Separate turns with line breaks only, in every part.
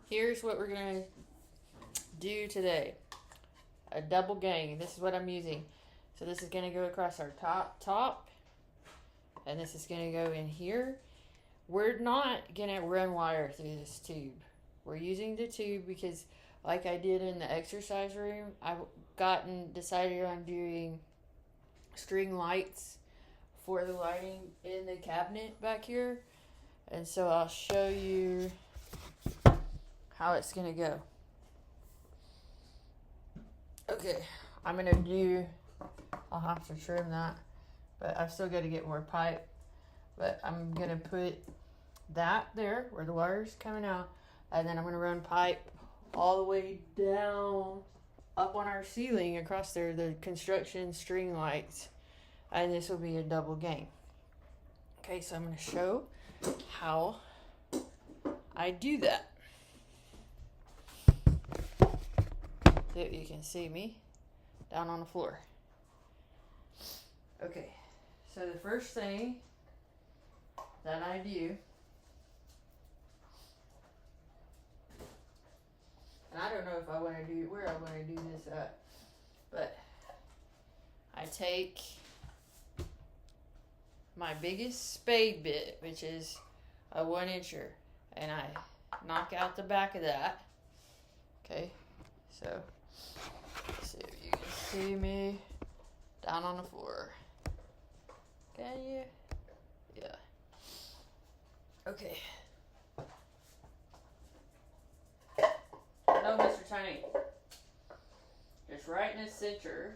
here's what we're going to do today. A double gang. This is what I'm using. So this is going to go across our top. And this is going to go in here. We're not going to run wire through this tube. We're using the tube because, like I did in the exercise room, I've decided on doing string lights for the lighting in the cabinet back here. And so I'll show you how it's going to go. Okay, I'll have to trim that, but I've still got to get more pipe. But I'm going to put that there where the wire's coming out, and then I'm going to run pipe all the way down up on our ceiling across there, the construction string lights, and this will be a double gang. Okay, so I'm going to show how I do that. So you can see me down on the floor. Okay, so the first thing that I do, and I don't know if I want to do where I want to do this at, but I take my biggest spade bit, which is a 1-incher, and I knock out the back of that. Okay, so see if you can see me down on the floor. Can you? Yeah. Okay. No, Mr. Tiny. Just right in the center.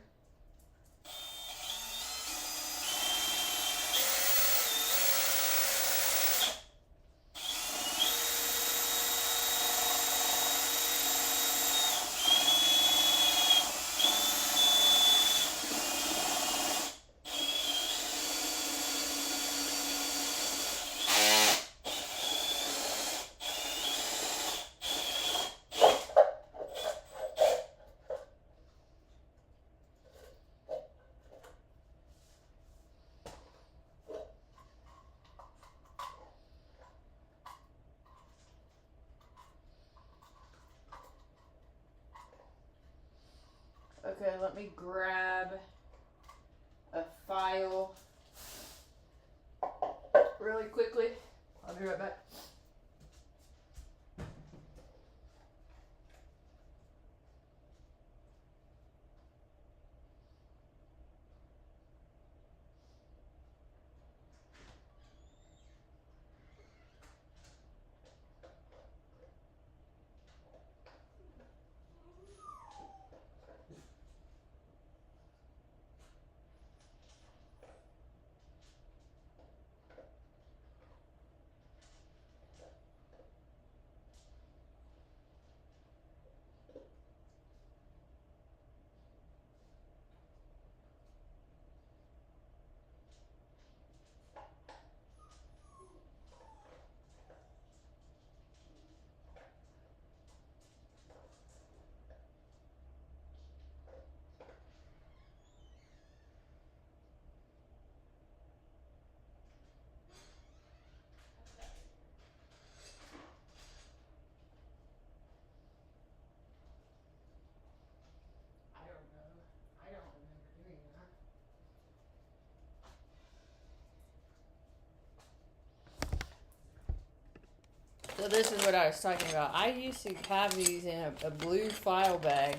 Okay, let me grab a file really quickly. I'll be right back. So this is what I was talking about. I used to have these in a blue file bag,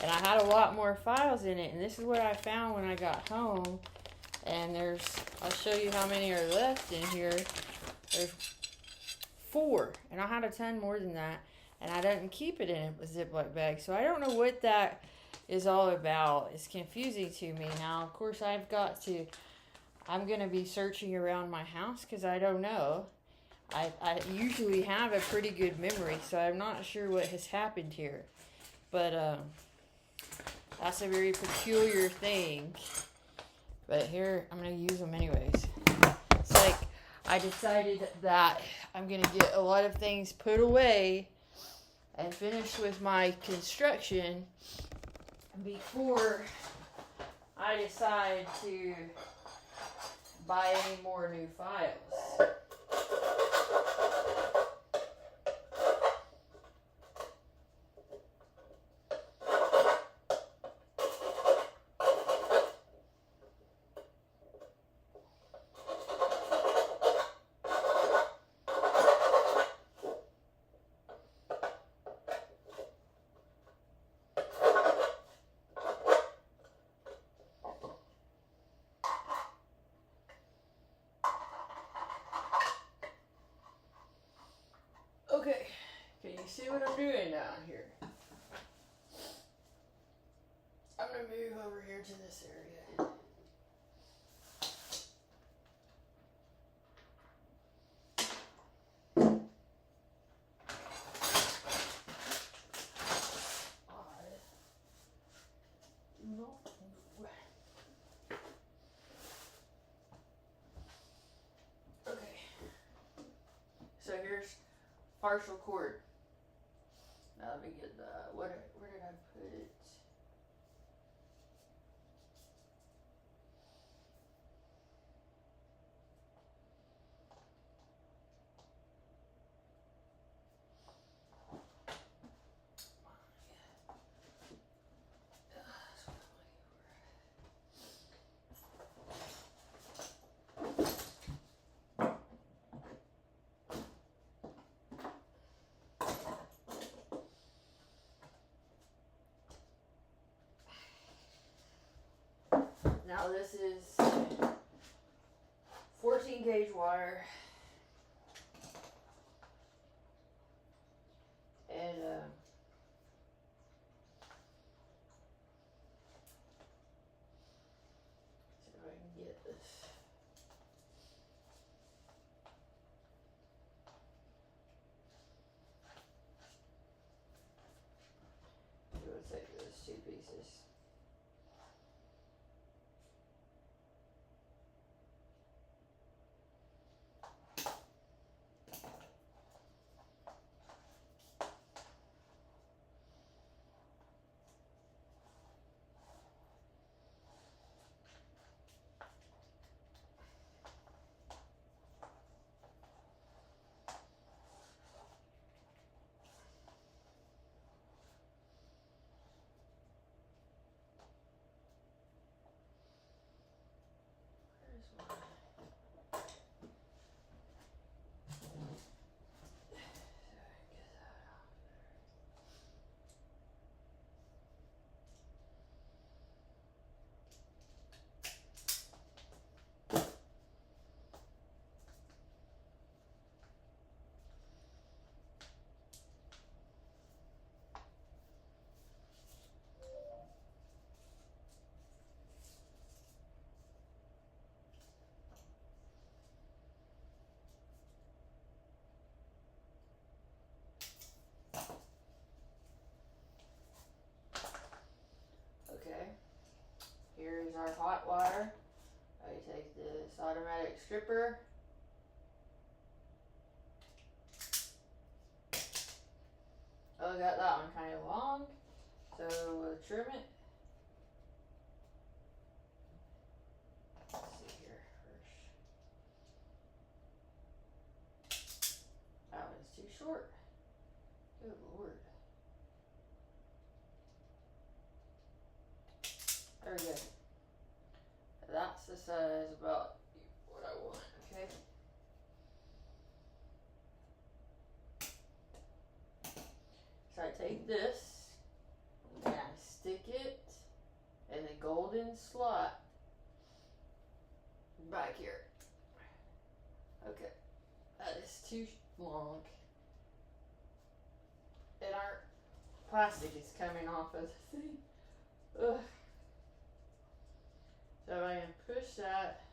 and I had a lot more files in it, and this is what I found when I got home. And I'll show you how many are left in here. There's 4, and I had a ton more than that, and I didn't keep it in a Ziploc bag. So I don't know what that is all about. It's confusing to me. Now, of course, I'm going to be searching around my house because I don't know. I usually have a pretty good memory, so I'm not sure what has happened here. But that's a very peculiar thing. But here, I'm going to use them anyways. It's like I decided that I'm going to get a lot of things put away and finish with my construction before I decide to buy any more new files. see what I'm doing down here? I'm gonna move over here to this area. Okay. So here's partial cord. Now let me get the, where did I put it? Now this is 14 gauge wire, and see if I can get this. It would take those two pieces. Okay, here is our hot wire. I take this automatic stripper. Oh, I got that one kind of long, so we'll trim it. Let's see here first. That one's too short. Good Lord. There we go. That's the size about what I want, okay? So I take this and I stick it in the golden slot back here. Okay, that is too long. And our plastic is coming off of the thing. Ugh. So I can push that.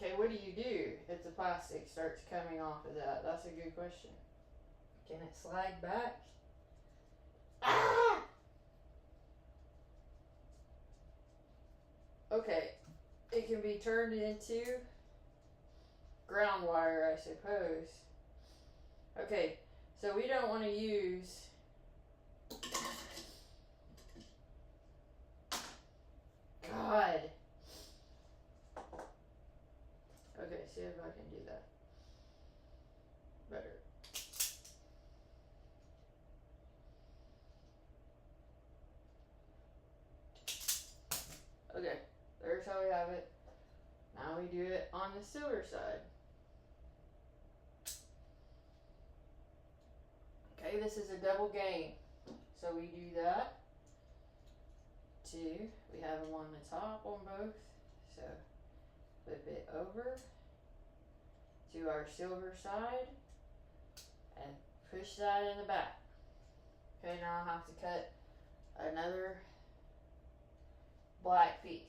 Okay, what do you do if the plastic starts coming off of that? That's a good question. Can it slide back? Ah! Okay, it can be turned into ground wire, I suppose. Okay, so we don't want to use God. Okay, see if I can do that better. Okay, there's how we have it. Now we do it on the silver side. Okay, this is a double gain. So we do that. 2. We have them on the top on both. So flip it over to our silver side and push that in the back. Okay, now I'll have to cut another black piece.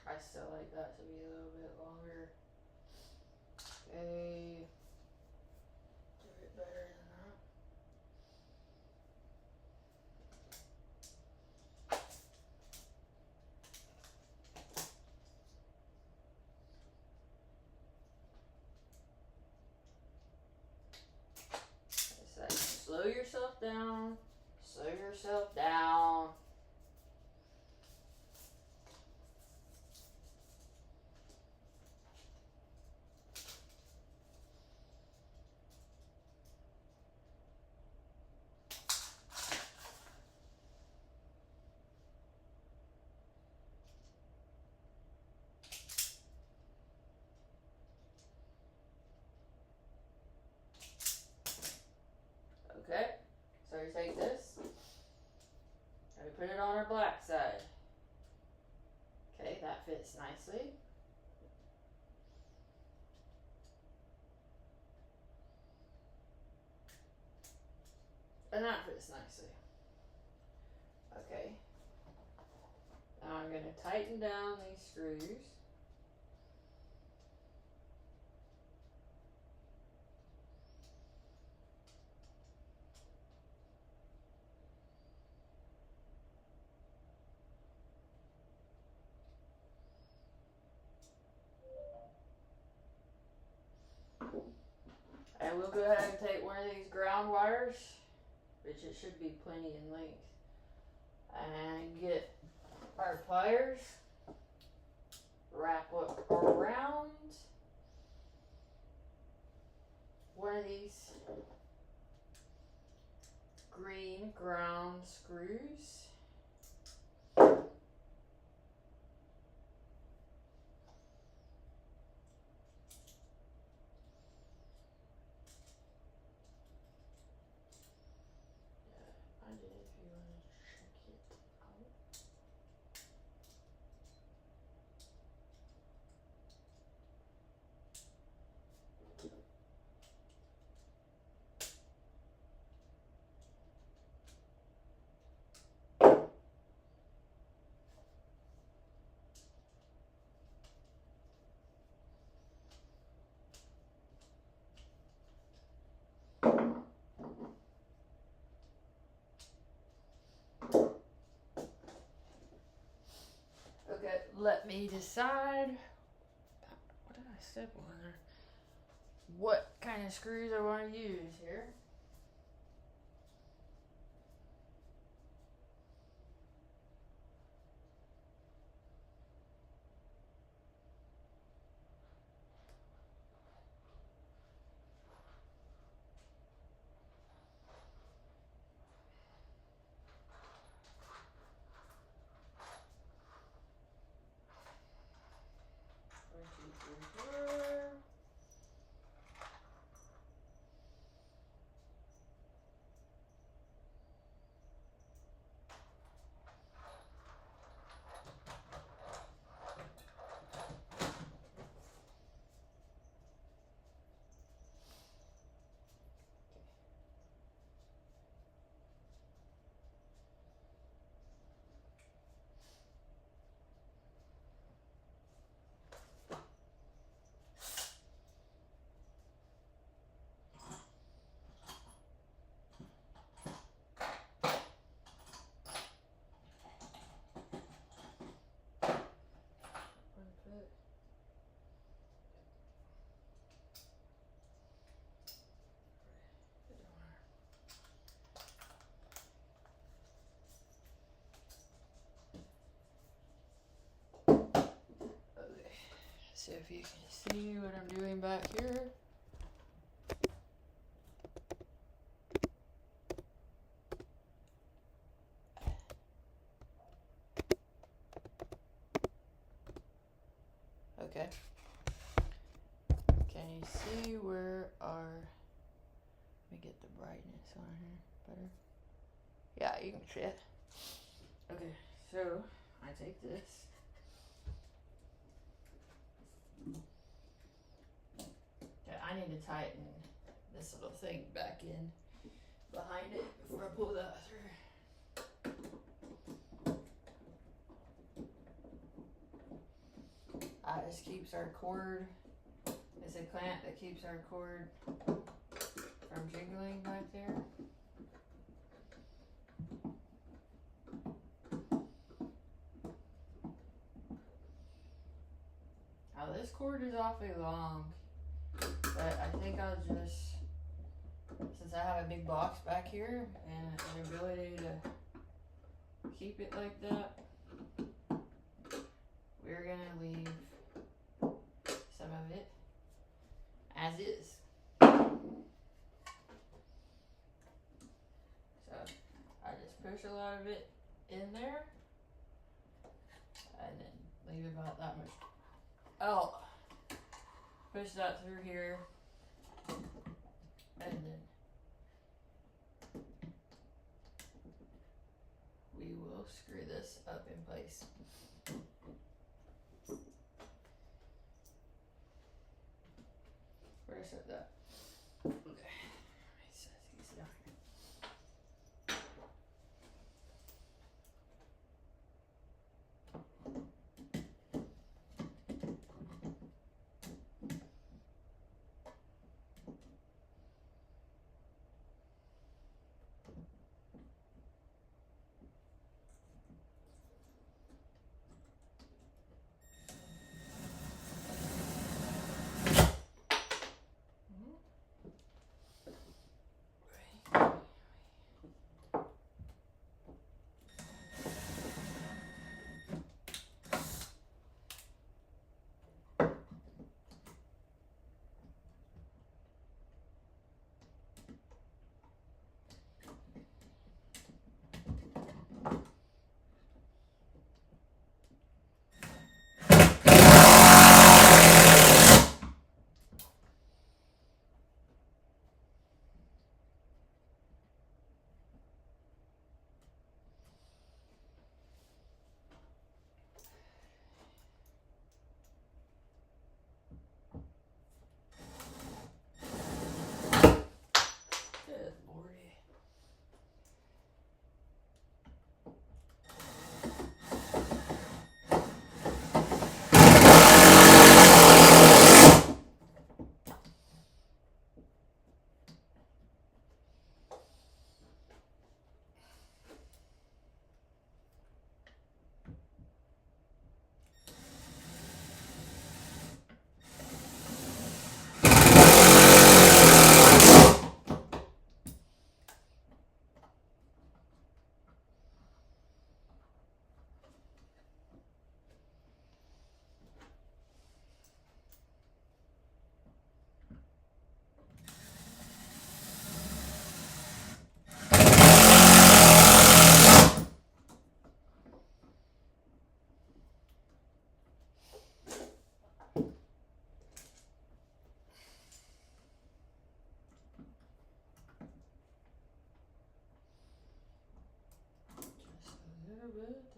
I still like that to be a little bit longer. Okay. Do it better than that. It's like, slow yourself down. Slow yourself down. Okay, so you take this and we put it on our black side. Okay, that fits nicely. And that fits nicely. Okay, now I'm going to tighten down these screws. And we'll go ahead and take one of these ground wires, which it should be plenty in length, and get our pliers, wrap up around one of these green ground screws. Okay, let me decide. What did I step on there? What kind of screws I want to use here. see if you can see what I'm doing back here. Okay. Can you see where our, let me get the brightness on here better. Yeah, you can see it. Okay, so I take this. Okay, I need to tighten this little thing back in behind it before I pull that through. This keeps our cord, it's a clamp that keeps our cord from jiggling back there. Now this cord is awfully long, but I think I'll just, since I have a big box back here and the ability to keep it like that, we're gonna leave some of it as is. So I just push a lot of it in there and then leave about that much out. Push that through here and then we will screw this up in place. Where did I set that? Okay. Let me set these down here.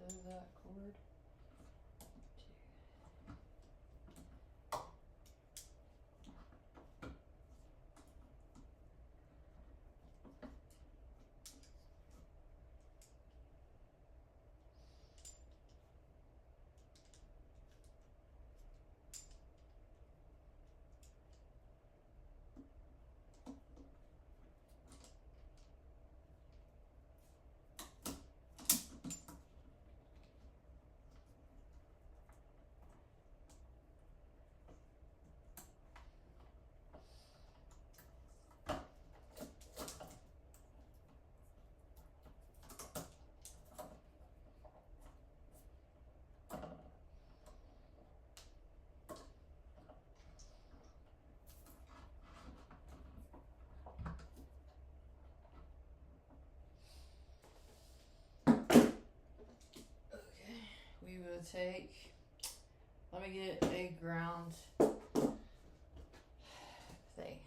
Of that cord. take, let me get a ground thing.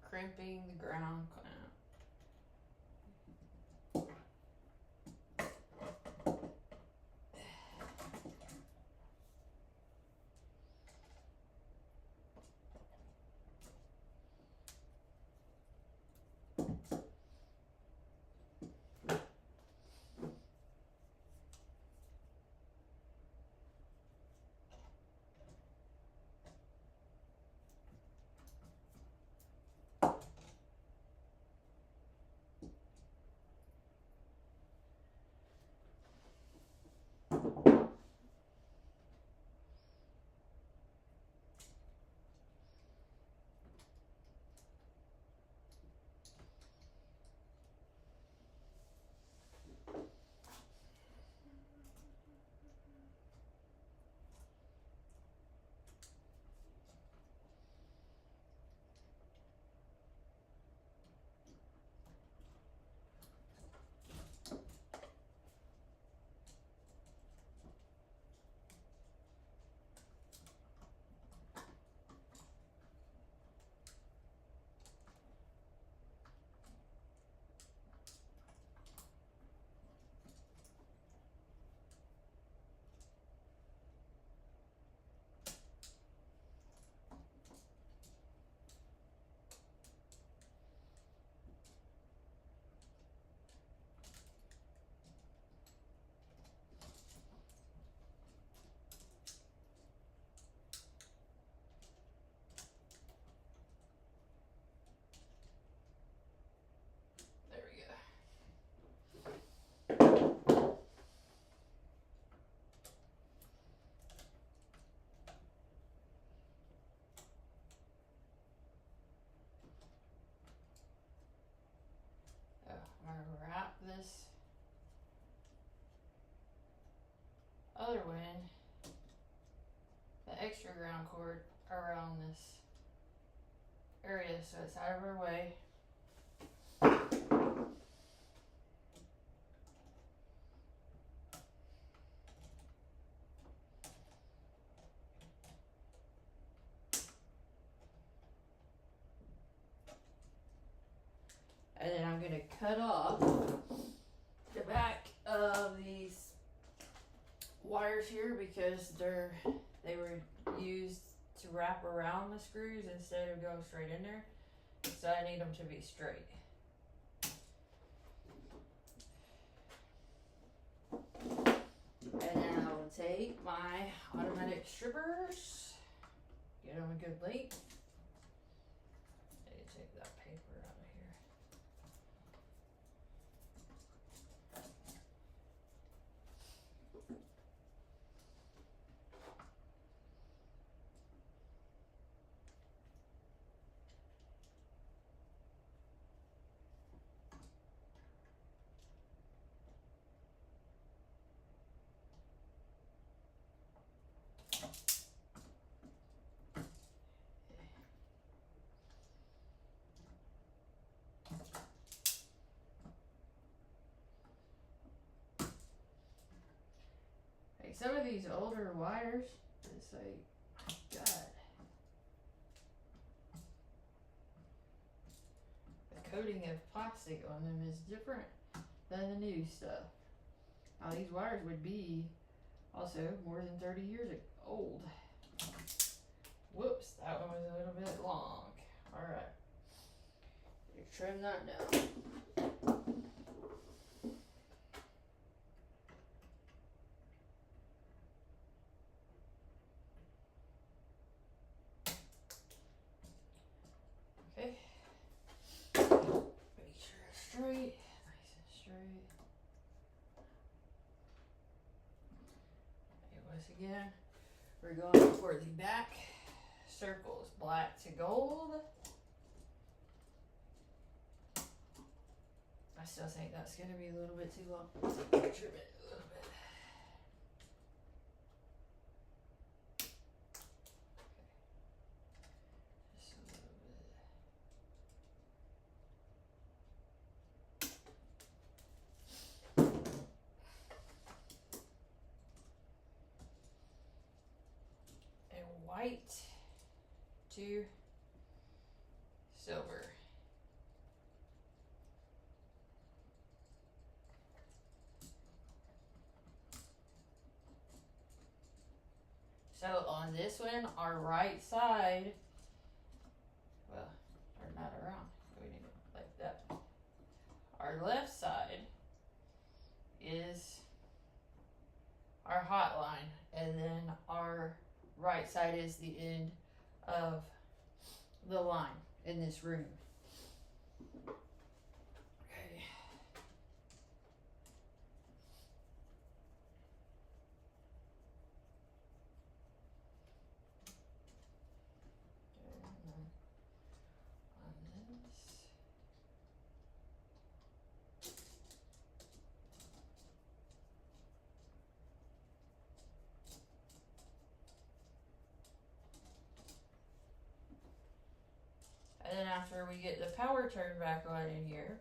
Crimping the ground clamp. There we go. I'm gonna wrap this other one, the extra ground cord, around this area so it's out of our way. And then I'm gonna cut off the back of these wires here because they were used to wrap around the screws instead of going straight in there. So I need them to be straight. And then I will take my automatic strippers, get them a good length. I need to take that paper out of here. Like some of these older wires, it's like, God. The coating of plastic on them is different than the new stuff. Now these wires would be also more than 30 years old. Whoops, that one was a little bit long. Alright. Trim that down. Okay. Make sure it's straight. Nice and straight. Okay, once again, we're going for the back circles, black to gold. I still think that's going to be a little bit too long. Trim it a little bit. Just a little bit. And white to silver. So on this one, our right side, well, or not around, we need it like that. Our left side is our hot line, and then our right side is the end of the line in this room. Okay. On this. And then after we get the power turned back on in here,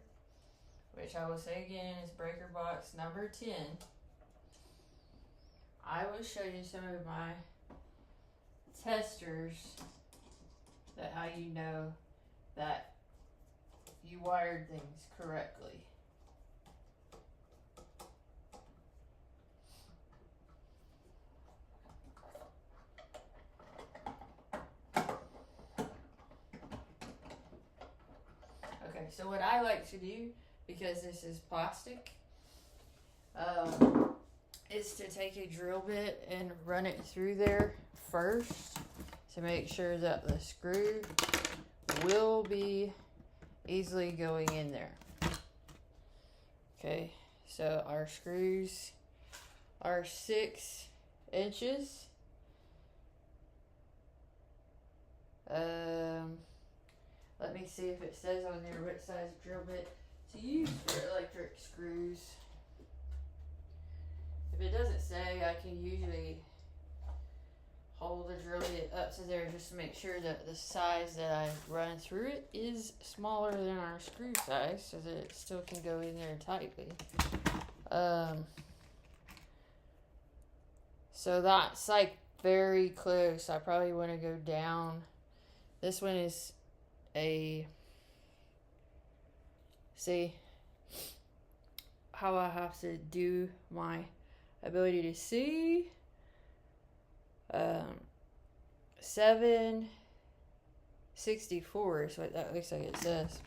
which I will say again is breaker box number 10, I will show you some of my testers that how you know that you wired things correctly. Okay, so what I like to do, because this is plastic, is to take a drill bit and run it through there first to make sure that the screw will be easily going in there. Okay, so our screws are 6 inches. Let me see if it says on there what size drill bit to use for electric screws. If it doesn't say, I can usually hold the drill bit up to there just to make sure that the size that I run through it is smaller than our screw size so that it still can go in there tightly. So that's like very close. I probably want to go down. This one is see how I have to do my ability to see. 764 is what that looks like it says.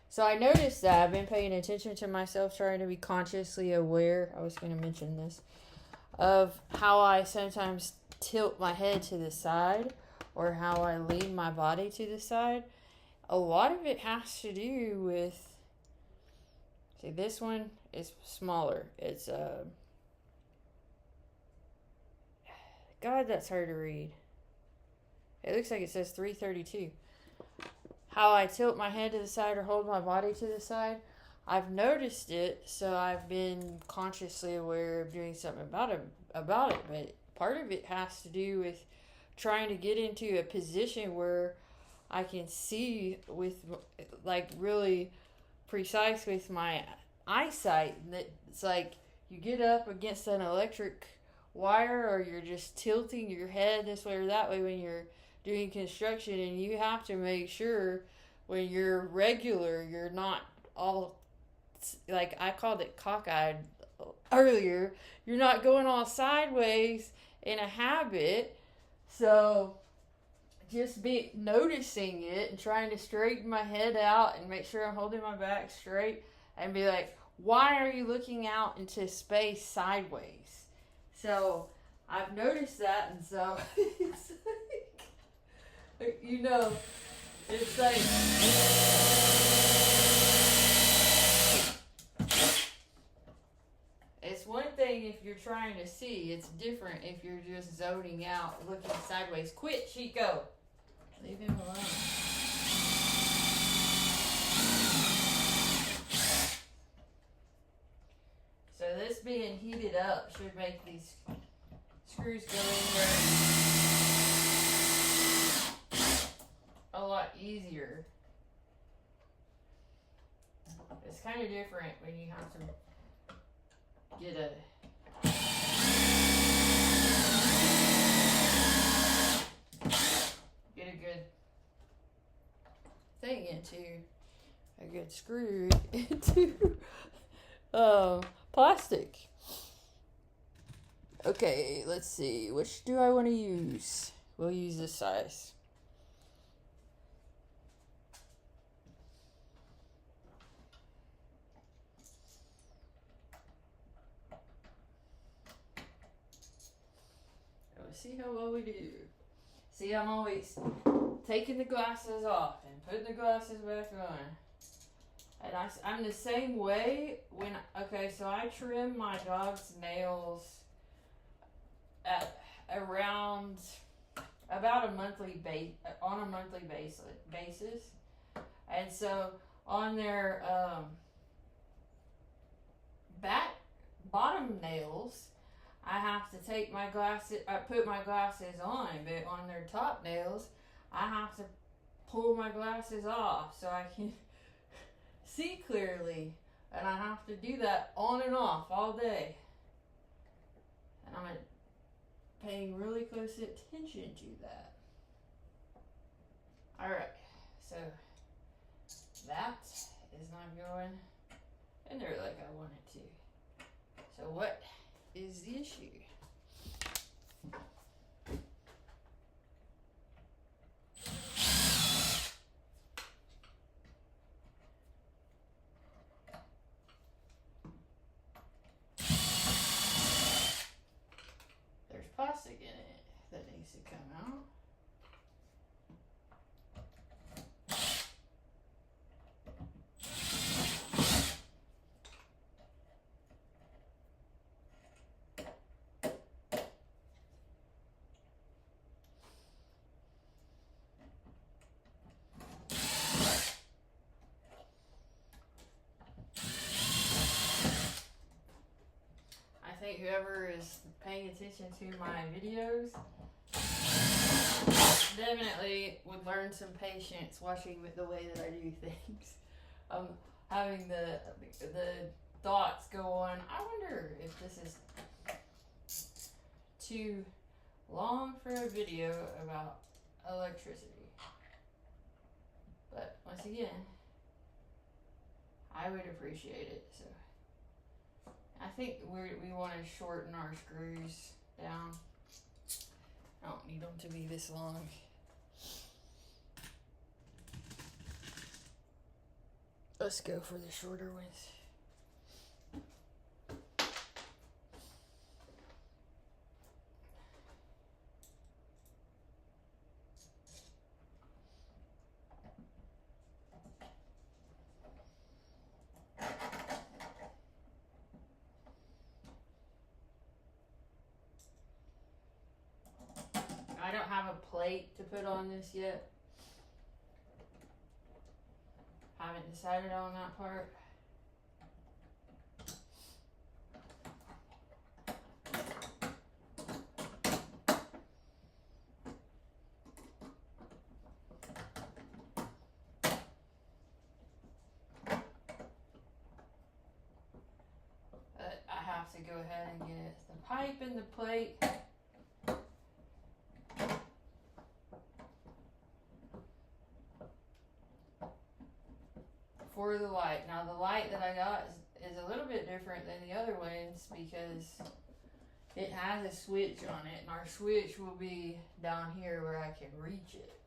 So I noticed that I've been paying attention to myself, trying to be consciously aware. I was going to mention this, of how I sometimes tilt my head to the side or how I lean my body to the side. A lot of it has to do with, see, this one is smaller. It's God, that's hard to read. It looks like it says 332. How I tilt my head to the side or hold my body to the side, I've noticed it, so I've been consciously aware of doing something about it. But part of it has to do with trying to get into a position where I can see with, like, really precise with my eyesight. That it's like you get up against an electric wire, or you're just tilting your head this way or that way when you're doing construction. And you have to make sure when you're regular, you're not all, like I called it cockeyed earlier, you're not going all sideways in a habit. So just be noticing it and trying to straighten my head out and make sure I'm holding my back straight, and be like, why are you looking out into space sideways? So I've noticed that, and so it's like, you know, it's like, it's one thing if you're trying to see, it's different if you're just zoning out, looking sideways. Quit, Chico. Leave him alone. So this being heated up should make these screws go in there a lot easier. It's kind of different when you have to get a good thing into a good screw into plastic. Okay, let's see. Which do I want to use? We'll use this size. Let's see how well we do. See, I'm always taking the glasses off and putting the glasses back on. And I'm the same way when, okay, so I trim my dog's nails at around about on a monthly basis. And so on their bottom nails, I have to take my glasses, put my glasses on, but on their top nails, I have to pull my glasses off so I can see clearly, and I have to do that on and off all day. And I'm paying really close attention to that. Alright, so that is not going in there like I want it to. So what is the issue? There's plastic in it that needs to come out. I think whoever is paying attention to my videos definitely would learn some patience watching with the way that I do things. Having the thoughts go on, I wonder if this is too long for a video about electricity. But once again, I would appreciate it. So I think we want to shorten our screws down. I don't need them to be this long. Let's go for the shorter ones. I don't have a plate to put on this yet. Haven't decided on that part. But I have to go ahead and get the pipe and the plate. For the light. Now the light that I got is a little bit different than the other ones because it has a switch on it, and our switch will be down here where I can reach it.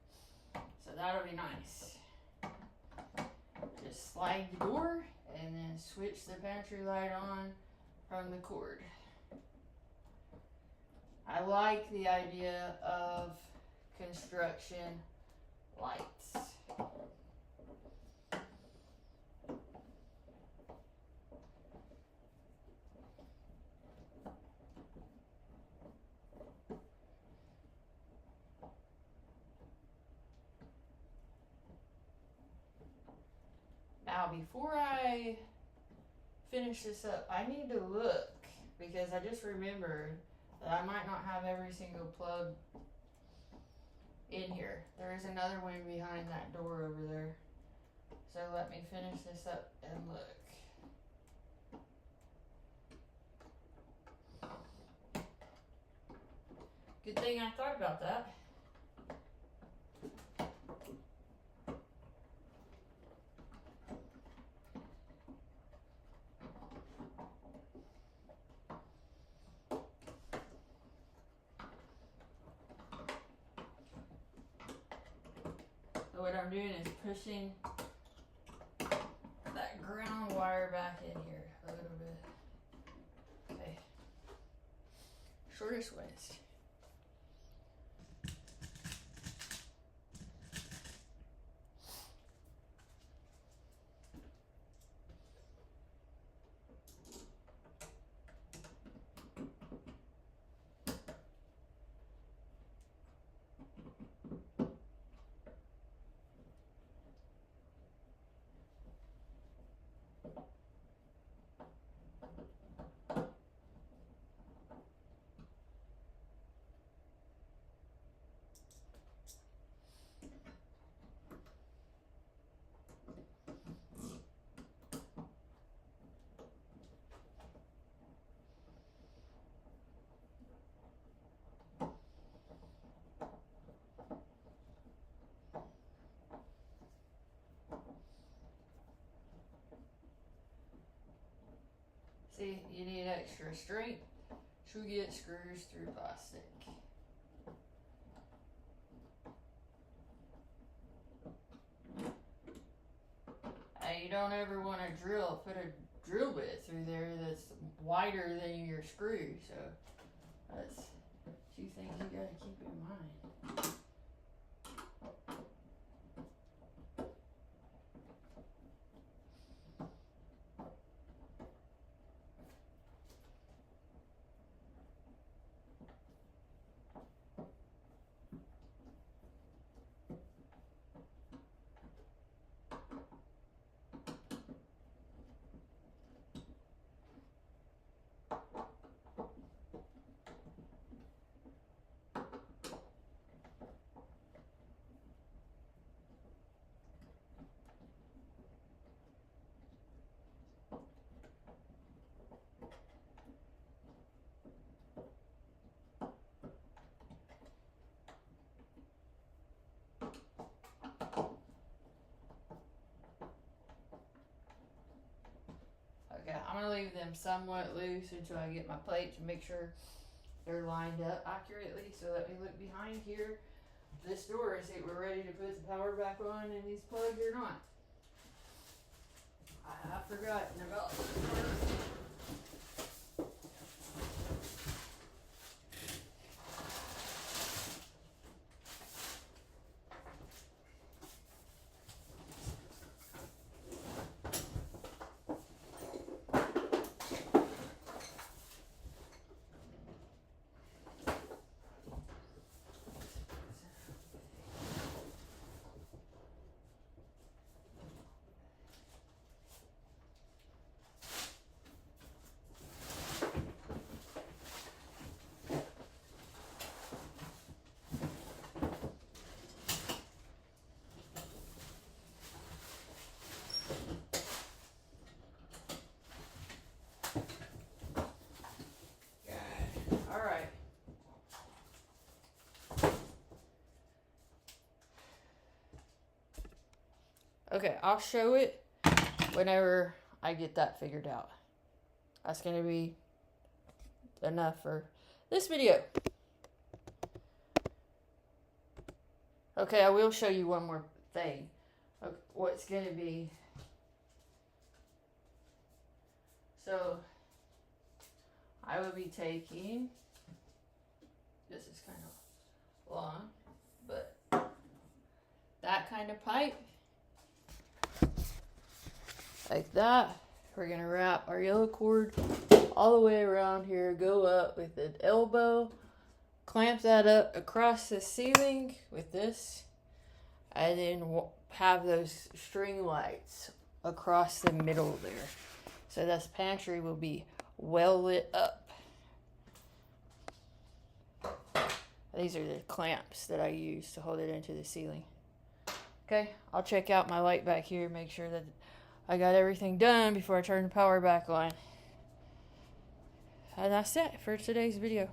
So that'll be nice. Just slide the door and then switch the pantry light on from the cord. I like the idea of construction lights. Now, before I finish this up, I need to look because I just remembered that I might not have every single plug in here. There is another one behind that door over there. So let me finish this up and look. Good thing I thought about that. So what I'm doing is pushing that ground wire back in here a little bit. Okay. Shortest ways. See, you need extra strength to get screws through plastic. You don't ever want to put a drill bit through there that's wider than your screw, so that's two things you gotta keep in mind. Okay, I'm gonna leave them somewhat loose until I get my plate to make sure they're lined up accurately. So let me look behind here, this door, and see if we're ready to put the power back on in these plugs or not. I have forgotten about this part. Okay, I'll show it whenever I get that figured out. That's going to be enough for this video. Okay, I will show you one more thing. What's going to be. So, I will be taking, this is kind of long, but that kind of pipe, like that. We're going to wrap our yellow cord all the way around here, go up with an elbow, clamp that up across the ceiling with this, and then have those string lights across the middle there. So this pantry will be well lit up. These are the clamps that I use to hold it into the ceiling. Okay, I'll check out my light back here, make sure that I got everything done before I turn the power back on. And that's it for today's video.